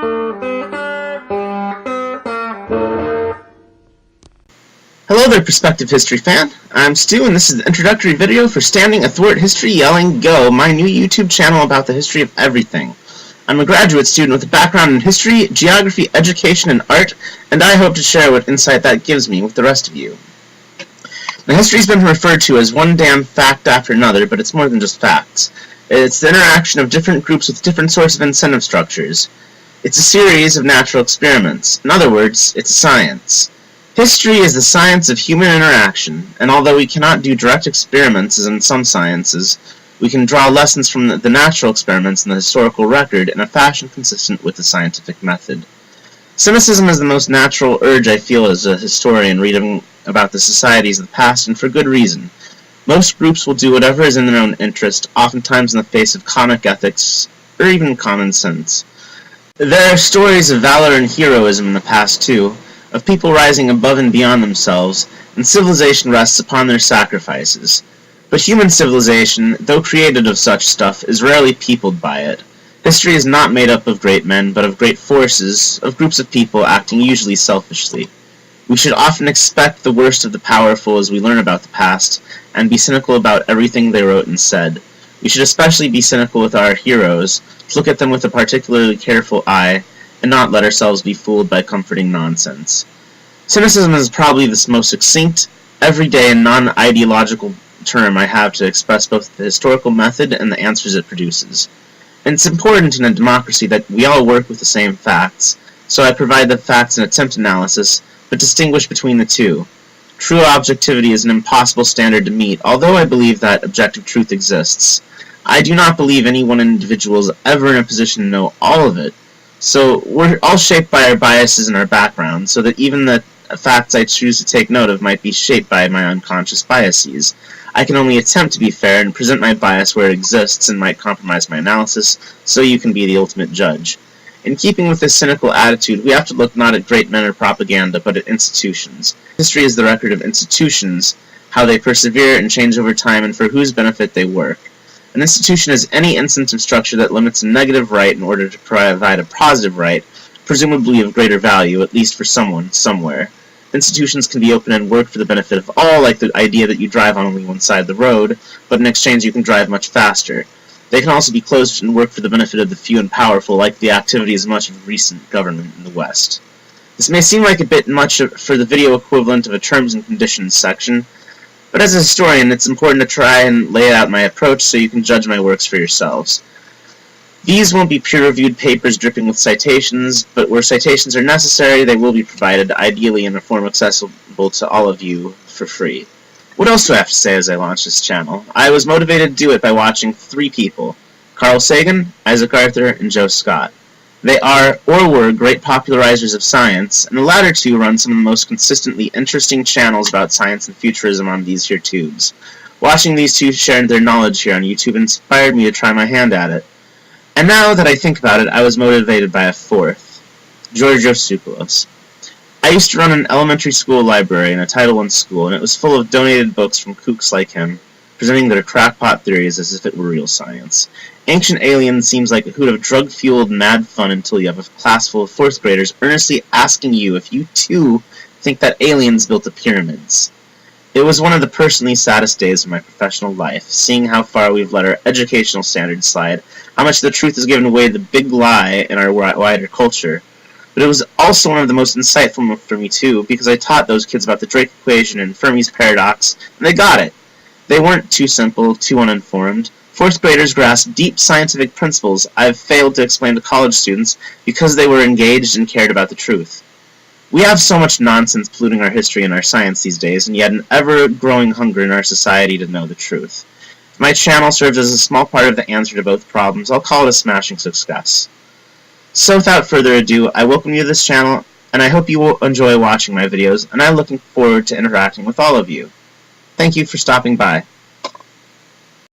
Hello there, prospective history fan. I'm Stu, and this is the introductory video for Standing Athwart History Yelling Go, my new YouTube channel about the history of everything. I'm a graduate student with a background in history, geography, education, and art, and I hope to share what insight that gives me with the rest of you. Now, history's been referred to as one damn fact after another, but it's more than just facts. It's the interaction of different groups with different sorts of incentive structures. It's a series of natural experiments. In other words, it's a science. History is the science of human interaction, and although we cannot do direct experiments as in some sciences, we can draw lessons from the natural experiments in the historical record in a fashion consistent with the scientific method. Cynicism is the most natural urge I feel as a historian reading about the societies of the past, and for good reason. Most groups will do whatever is in their own interest, oftentimes in the face of comic ethics, or even common sense. There are stories of valor and heroism in the past, too, of people rising above and beyond themselves, and civilization rests upon their sacrifices. But human civilization, though created of such stuff, is rarely peopled by it. History is not made up of great men, but of great forces, of groups of people acting usually selfishly. We should often expect the worst of the powerful as we learn about the past, and be cynical about everything they wrote and said. We should especially be cynical with our heroes, to look at them with a particularly careful eye, and not let ourselves be fooled by comforting nonsense. Cynicism is probably the most succinct, everyday, and non-ideological term I have to express both the historical method and the answers it produces. And it's important in a democracy that we all work with the same facts, so I provide the facts and attempt analysis, but distinguish between the two. True objectivity is an impossible standard to meet, although I believe that objective truth exists. I do not believe any one individual is ever in a position to know all of it. So we're all shaped by our biases and our background, so that even the facts I choose to take note of might be shaped by my unconscious biases. I can only attempt to be fair and present my bias where it exists and might compromise my analysis, so you can be the ultimate judge. In keeping with this cynical attitude, we have to look not at great men or propaganda, but at institutions. History is the record of institutions, how they persevere and change over time, and for whose benefit they work. An institution is any incentive structure that limits a negative right in order to provide a positive right, presumably of greater value, at least for someone, somewhere. Institutions can be open and work for the benefit of all, like the idea that you drive on only one side of the road, but in exchange you can drive much faster. They can also be closed and work for the benefit of the few and powerful, like the activities of much of recent government in the West. This may seem like a bit much for the video equivalent of a terms and conditions section, but as a historian, it's important to try and lay out my approach so you can judge my works for yourselves. These won't be peer-reviewed papers dripping with citations, but where citations are necessary, they will be provided, ideally in a form accessible to all of you for free. What else do I have to say as I launch this channel? I was motivated to do it by watching three people: Carl Sagan, Isaac Arthur, and Joe Scott. They are, or were, great popularizers of science, and the latter two run some of the most consistently interesting channels about science and futurism on these here tubes. Watching these two share their knowledge here on YouTube inspired me to try my hand at it. And now that I think about it, I was motivated by a fourth, Georgios Tsoukalos. I used to run an elementary school library in a Title I school, and it was full of donated books from kooks like him, presenting their crackpot theories as if it were real science. Ancient Aliens seems like a hoot of drug-fueled mad fun until you have a class full of fourth graders earnestly asking you if you too think that aliens built the pyramids. It was one of the personally saddest days of my professional life, seeing how far we've let our educational standards slide, how much the truth has given away the big lie in our wider culture. But it was also one of the most insightful for me too, because I taught those kids about the Drake equation and Fermi's paradox, and they got it. They weren't too simple, too uninformed. Fourth graders grasped deep scientific principles I've failed to explain to college students because they were engaged and cared about the truth. We have so much nonsense polluting our history and our science these days, and yet an ever-growing hunger in our society to know the truth. If my channel serves as a small part of the answer to both problems, I'll call it a smashing success. So without further ado, I welcome you to this channel, and I hope you will enjoy watching my videos, and I'm looking forward to interacting with all of you. Thank you for stopping by.